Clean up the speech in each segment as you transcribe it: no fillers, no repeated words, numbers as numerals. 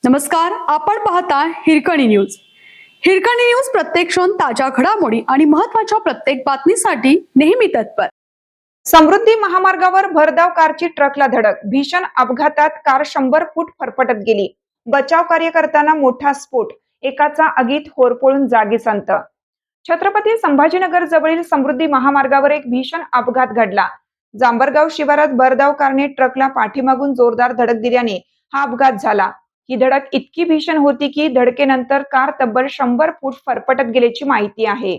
नमस्कार, आपण पाहता हिरकणी न्यूज. हिरकणी न्यूज प्रत्येक क्षण ताज्या घडामोडी आणि महत्त्वाच्या प्रत्येक बातमीसाठी नेहमी तत्पर. समृद्धी महामार्गावर भरधाव कारची ट्रकला धडक. भीषण अपघातात कार 100 फूट फरफटत गेली. बचाव कार्य करताना मोठा स्फोट. एकाचा आगीत होरपळून जागीच अंत. छत्रपती संभाजीनगर जवळील समृद्धी महामार्गावर एक भीषण अपघात घडला. जांभरगाव शिवारात भरधाव कारने ट्रकला पाठीमागून जोरदार धडक दिल्याने हा अपघात झाला. ही धडक इतकी भीषण होती की धडकेनंतर कार तब्बल 100 फूट फरफटत गेल्याची माहिती आहे.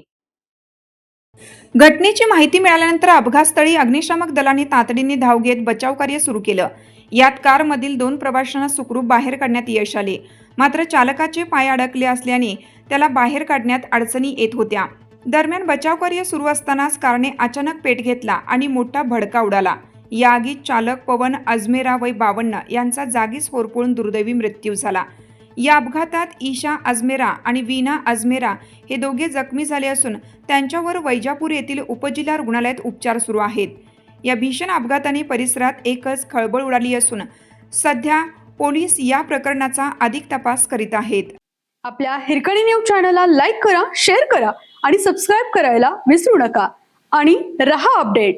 घटनेची माहिती मिळाल्यानंतर अपघातस्थळी अग्निशामक दलाने तातडीने धाव घेत बचाव कार्य सुरू केलं. यात कारमधील 2 प्रवाशांना सुखरूप बाहेर काढण्यात यश आले. मात्र चालकाचे पाय अडकले असल्याने त्याला बाहेर काढण्यात अडचणी येत होत्या. दरम्यान बचाव कार्य सुरू असतानाच कारने अचानक पेट घेतला आणि मोठा भडका उडाला. या आगीत चालक पवन अजमेरा वय 52 यांचा जागीच होरपळून दुर्दैवी मृत्यू झाला. या अपघातात ईशा अजमेरा आणि वीना अजमेरा हे दोघे जखमी झाले असून त्यांच्यावर वैजापूर येथील उपजिल्हा रुग्णालयात उपचार सुरू आहेत. या भीषण अपघाताने परिसरात एकच खळबळ उडाली असून सध्या पोलीस या प्रकरणाचा अधिक तपास करीत आहेत. आपल्या हिरकणी न्यूज चॅनलला लाईक करा, शेअर करा आणि सबस्क्राईब करायला विसरू नका आणि रहा अपडेट.